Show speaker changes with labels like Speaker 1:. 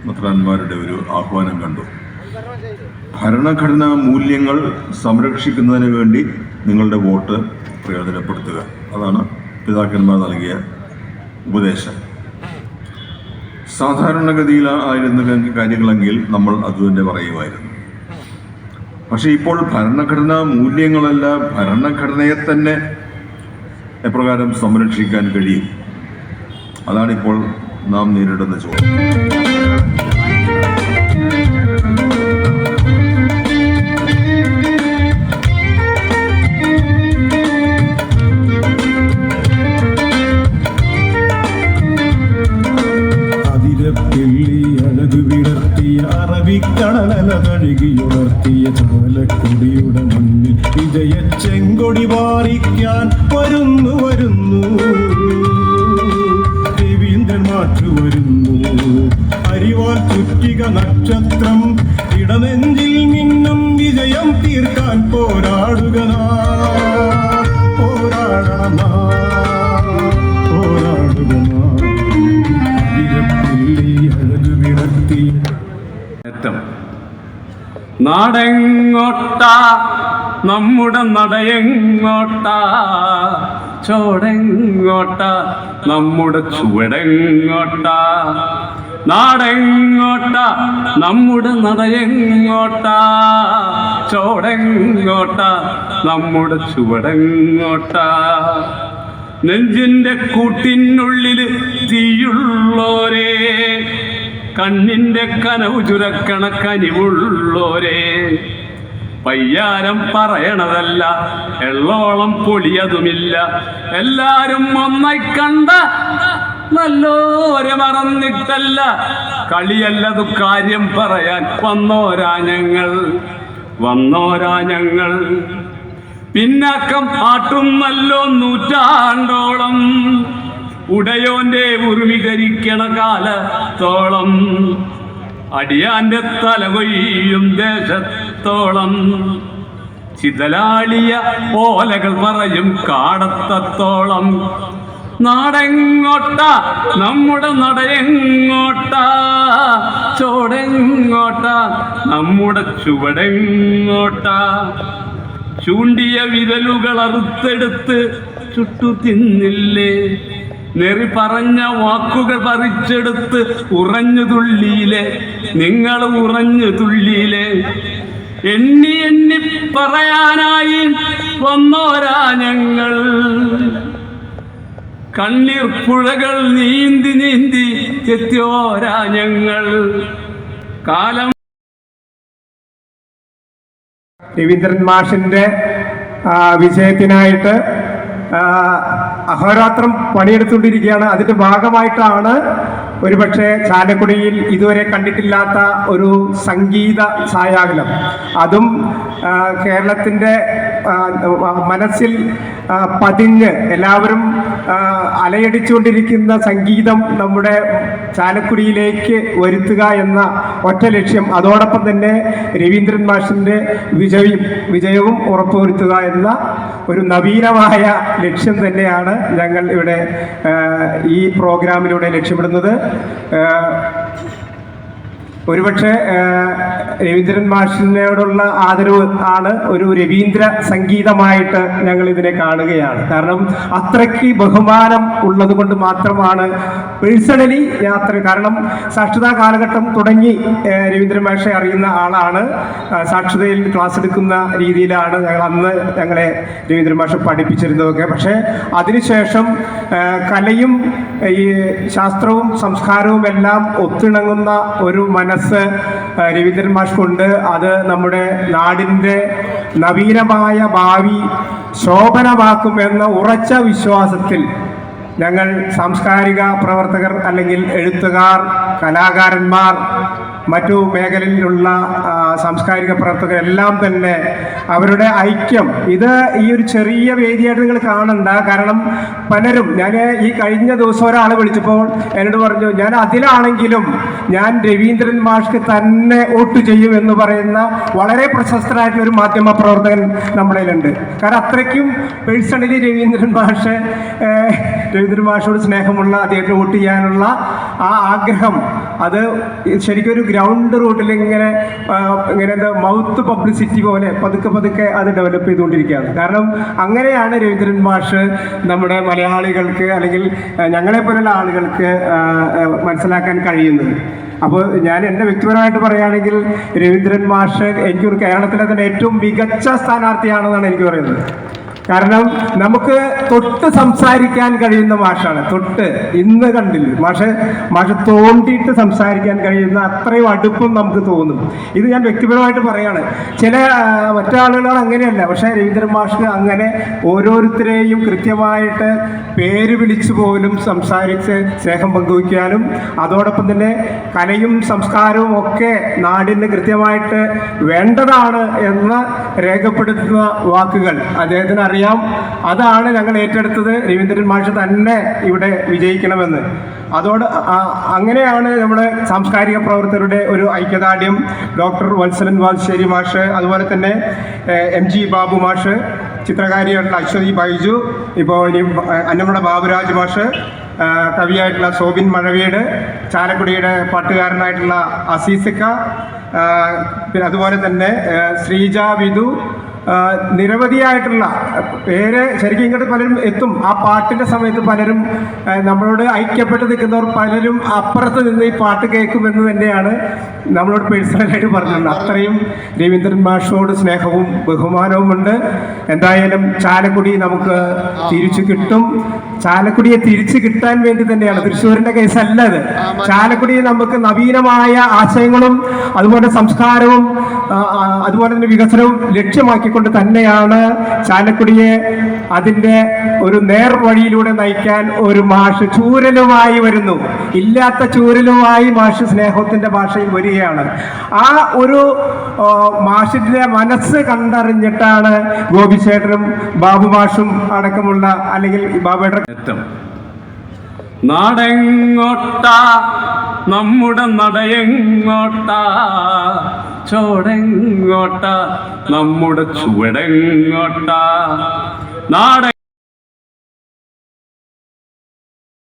Speaker 1: മെത്രാന്മാരുടെ ഒരു ആഹ്വാനം കണ്ടു. ഭരണഘടനാ മൂല്യങ്ങൾ സംരക്ഷിക്കുന്നതിന് വേണ്ടി നിങ്ങളുടെ വോട്ട് പ്രയോജനപ്പെടുത്തുക. അതാണ് പിതാക്കന്മാർ നൽകിയ ഉപദേശം. സാധാരണഗതിയിലായിരുന്ന കാര്യങ്ങളെങ്കിൽ നമ്മൾ അതുതന്നെ പറയുമായിരുന്നു. പക്ഷെ ഇപ്പോൾ ഭരണഘടനാ മൂല്യങ്ങളല്ല, ഭരണഘടനയെ തന്നെ എപ്രകാരം സംരക്ഷിക്കാൻ കഴിയും? അതാണിപ്പോൾ നാം നേരിടുന്ന ചോദ്യം.
Speaker 2: അറബിക്കടല കഴുകിയുണർത്തിയ ചാലക്കുടിയുടെ മണ്ണിൽ വിജയ ചെങ്കൊടി പാറിക്കാൻ വരുന്നു രവീന്ദ്രൻ മാറ്റു വരുന്നു. അരിവാൾ ചുറ്റിക നക്ഷത്രം ഇടനെഞ്ചിൽ മിന്നും വിജയം തീർക്കാൻ പോരാടണം.
Speaker 3: നാടെങ്ങോട്ടാ നമ്മുടെ നടയെങ്ങോട്ടാ, ചോടെങ്ങോട്ടാ നമ്മുടെ ചുവടെങ്ങോട്ടാ. നാടെങ്ങോട്ടാ നമ്മുടെ നടയെങ്ങോട്ടാ, ചോടെങ്ങോട്ടാ നമ്മുടെ ചുവടെങ്ങോട്ടാ. നെഞ്ചിന്റെ കൂട്ടിനുള്ളിൽ തീയുള്ളോരേ, കണ്ണിന്റെ കനവ് ചുരക്കണ കനിവുള്ളോരേ, പയ്യാരം പറയണതല്ല എള്ളോളം പൊളിയതുമില്ല. എല്ലാരും ഒന്നായി കണ്ട നല്ലോരെ മറന്നിട്ടല്ല, കളിയല്ലതു കാര്യം പറയാൻ വന്നോരാ ഞങ്ങൾ. പിന്നാക്കം ആട്ടുന്നല്ലോ നൂറ്റാണ്ടോളം, ഉടയോന്റെ ഉറുമികരിക്കണ കാലത്തോളം, അടിയാന്റെ തലകൊയ്യും ദേശത്തോളം, ചിതലാളിയ ഓലകൾ പറയും കാടത്തത്തോളം. നാടെങ്ങോട്ടാ നമ്മുടെ നടയെങ്ങോട്ടാ, ചോടെങ്ങോട്ടാ നമ്മുടെ ചുവടെങ്ങോട്ടാ. ചൂണ്ടിയ വിരലുകൾ അറുത്തെടുത്ത് ചുട്ടു തിന്നില്ലേ, നെറി പറഞ്ഞ വാക്കുകൾ പറിച്ചെടുത്ത് ഉറഞ്ഞു തുള്ളിയിലെ, നിങ്ങൾ ഉറഞ്ഞു തുള്ളിയിലെ. എണ്ണി പറയാനായി വന്നോരാ ഞങ്ങൾ, കണ്ണീർ പുഴകൾ നീന്തി എത്തിയോരാ ഞങ്ങൾ. കാലം
Speaker 4: രവീന്ദ്രൻ മാഷിന്റെ വിജയത്തിനായിട്ട് അഹോരാത്രം പണിയെടുത്തുകൊണ്ടിരിക്കുകയാണ്. അതിന്റെ ഭാഗമായിട്ടാണ് ഒരുപക്ഷെ ചാലക്കുടിയിൽ ഇതുവരെ കണ്ടിട്ടില്ലാത്ത ഒരു സംഗീത സായാഹ്നം, അതും കേരളത്തിൻ്റെ മനസ്സിൽ പതിഞ്ഞ് എല്ലാവരും അലയടിച്ചുകൊണ്ടിരിക്കുന്ന സംഗീതം നമ്മുടെ ചാലക്കുടിയിലേക്ക് വരുത്തുക എന്ന ഒറ്റ ലക്ഷ്യം, അതോടൊപ്പം തന്നെ രവീന്ദ്രൻ മാഷിൻ്റെ വിജയവും ഉറപ്പുവരുത്തുക എന്ന ഒരു നവീനമായ ലക്ഷ്യം തന്നെയാണ് ഞങ്ങൾ ഇവിടെ ഈ പ്രോഗ്രാമിലൂടെ ലക്ഷ്യമിടുന്നത്. ഒരുപക്ഷെ രവീന്ദ്രൻ മാഷിനോടുള്ള ആദരവ് ആണ് ഒരു രവീന്ദ്ര സംഗീതമായിട്ട് ഞങ്ങൾ ഇതിനെ കാണുകയാണ്. കാരണം അത്രയ്ക്ക് ബഹുമാനം ഉള്ളത് കൊണ്ട് മാത്രമാണ് പേഴ്സണലി കാരണം സാക്ഷരതാ കാലഘട്ടം തുടങ്ങി രവീന്ദ്രൻ മാഷെ അറിയുന്ന ആളാണ്. സാക്ഷരതയിൽ ക്ലാസ് എടുക്കുന്ന രീതിയിലാണ് ഞങ്ങളെ രവീന്ദ്രൻ മാഷ് പഠിപ്പിച്ചിരുന്നതൊക്കെ. പക്ഷേ അതിനുശേഷം കലയും ഈ ശാസ്ത്രവും സംസ്കാരവും എല്ലാം ഒത്തിണങ്ങുന്ന ഒരു മനസ്സ് രവീന്ദ്രൻ മാഷ് കൊണ്ട് അത് നമ്മുടെ നാടിൻ്റെ നവീനമായ ഭാവി ശോഭനമാക്കുമെന്ന ഉറച്ച വിശ്വാസത്തിൽ ഞങ്ങൾ സാംസ്കാരിക പ്രവർത്തകർ അല്ലെങ്കിൽ എഴുത്തുകാർ, കലാകാരന്മാർ മറ്റു മേഖലയിലുള്ള സാംസ്കാരിക പ്രവർത്തകരെല്ലാം തന്നെ അവരുടെ ഐക്യം, ഇത് ഈ ഒരു ചെറിയ വേദിയായിട്ട് നിങ്ങൾ കാണണ്ട. കാരണം പലരും, ഞാൻ ഈ കഴിഞ്ഞ ദിവസം ഒരാൾ വിളിച്ചപ്പോൾ എന്നോട് പറഞ്ഞു, ഞാൻ അതിലാണെങ്കിലും ഞാൻ രവീന്ദ്രൻ മാഷ്ക്ക് തന്നെ വോട്ട് ചെയ്യും എന്ന് പറയുന്ന വളരെ പ്രശസ്തരായിട്ടുള്ള ഒരു മാധ്യമ പ്രവർത്തകൻ നമ്മുടെ കയ്യിലുണ്ട്. കാരണം അത്രയ്ക്കും പേഴ്സണലി രവീന്ദ്രൻ മാഷോട് സ്നേഹമുള്ള, അദ്ദേഹത്തിന് വോട്ട് ചെയ്യാനുള്ള ആ ആഗ്രഹം, അത് ശരിക്കും ഒരു ഗ്രൗണ്ട് റൂട്ടിൽ ഇങ്ങനെ എന്താ മൗത്ത് പബ്ലിസിറ്റി പോലെ പതുക്കെ അത് ഡെവലപ്പ് ചെയ്തുകൊണ്ടിരിക്കുകയാണ്. കാരണം അങ്ങനെയാണ് രവീന്ദ്രൻ മാഷ് നമ്മുടെ മലയാളികൾക്ക് അല്ലെങ്കിൽ ഞങ്ങളെപ്പോലുള്ള ആളുകൾക്ക് മനസ്സിലാക്കാൻ കഴിയുന്നത്. അപ്പോൾ ഞാൻ എൻ്റെ വ്യക്തിപരമായിട്ട് പറയുകയാണെങ്കിൽ രവീന്ദ്രൻ മാഷ് എനിക്കൊരു കേരളത്തിലെ തന്നെ ഏറ്റവും മികച്ച സ്ഥാനാർത്ഥിയാണെന്നാണ് എനിക്ക് പറയുന്നത്. കാരണം നമുക്ക് തൊട്ട് സംസാരിക്കാൻ കഴിയുന്ന മാഷാണ്. തൊട്ട് ഇന്ന് കണ്ടില്ല, മാഷ് തോണ്ടിയിട്ട് സംസാരിക്കാൻ കഴിയുന്ന അത്രയും അടുപ്പം നമുക്ക് തോന്നും. ഇത് ഞാൻ വ്യക്തിപരമായിട്ട് പറയാണ്. ചില മറ്റാളുകൾ അങ്ങനെയല്ല, പക്ഷേ രവീന്ദ്രൻ മാഷിന് അങ്ങനെ ഓരോരുത്തരെയും കൃത്യമായിട്ട് പേര് വിളിച്ചു പോലും സംസാരിച്ച് സ്നേഹം പങ്കുവയ്ക്കാനും അതോടൊപ്പം തന്നെ കലയും സംസ്കാരവും ഒക്കെ നാടിന് കൃത്യമായിട്ട് വേണ്ടതാണ് എന്ന് രേഖപ്പെടുത്തുന്ന വാക്കുകൾ അദ്ദേഹത്തിന് അറിയാം. അതാണ് ഞങ്ങൾ ഏറ്റെടുത്തത്, രവീന്ദ്രൻ മാഷ് തന്നെ ഇവിടെ വിജയിക്കണമെന്ന്. അങ്ങനെയാണ് നമ്മുടെ സാംസ്കാരിക പ്രവർത്തകരുടെ ഒരു ഐക്യദാർഢ്യം. ഡോക്ടർ വത്സലൻ വാൽശ്ശേരി മാഷ്, അതുപോലെ തന്നെ MG ബാബു മാഷ്, ചിത്രകാരിയായിട്ടുള്ള അശ്വതി ബൈജു, ഇപ്പോൾ ഇനി അന്നമ്മയുടെ ബാബുരാജ് മാഷ്, കവിയായിട്ടുള്ള സോബിൻ മഴവീട്, ചാലക്കുടിയുടെ പാട്ടുകാരനായിട്ടുള്ള അസീസിക്ക, പിന്നെ അതുപോലെ തന്നെ ശ്രീജ വിധു, നിരവധിയായിട്ടുള്ള പേര് ശരിക്കും ഇങ്ങോട്ട് പലരും എത്തും. ആ പാട്ടിൻ്റെ സമയത്ത് പലരും നമ്മളോട് ഐക്യപ്പെട്ട് നിൽക്കുന്നവർ പലരും അപ്പുറത്ത് നിന്ന് ഈ പാട്ട് കേൾക്കുമെന്ന് തന്നെയാണ് നമ്മളോട് പേഴ്സണലായിട്ട് പറഞ്ഞിട്ടുണ്ട്. അത്രയും രവീന്ദ്രൻ മാഷോട് സ്നേഹവും ബഹുമാനവും ഉണ്ട്. എന്തായാലും ചാലക്കുടി നമുക്ക് തിരിച്ചു കിട്ടും. ചാലക്കുടിയെ തിരിച്ചു കിട്ടാൻ വേണ്ടി തന്നെയാണ്, തൃശ്ശൂരിൻ്റെ കേസല്ല ഇത്. ചാലക്കുടിയെ നമുക്ക് നവീനമായ ആശയങ്ങളും അതുപോലെ സംസ്കാരവും അതുപോലെ തന്നെ വികസനവും ലക്ഷ്യമാക്കിക്കൊണ്ട് തന്നെയാണ് ചാലക്കുടിയെ അതിൻ്റെ ഒരു നേർവഴിയിലൂടെ നയിക്കാൻ ഒരു മാഷ് ചൂരലുമായി വരുന്നു. ഇല്ലാത്ത ചൂരലുമായി മാഷ് സ്നേഹത്തിൻ്റെ ഭാഷയിൽ വരികയാണ്. ആ ഒരു മാഷിൻ്റെ മനസ്സ് കണ്ടറിഞ്ഞിട്ടാണ് ഗോപിച്ചേട്ടനും ബാബു മാഷും അടക്കമുള്ള, അല്ലെങ്കിൽ ബാബുവേട്ടൻ
Speaker 3: നാടെങ്ങോട്ടാ നമ്മുടെ നടയെങ്ങോട്ടാ, ചോടെങ്ങോട്ടാ നമ്മുടെ ചുവടെങ്ങോട്ടാ, നാടെ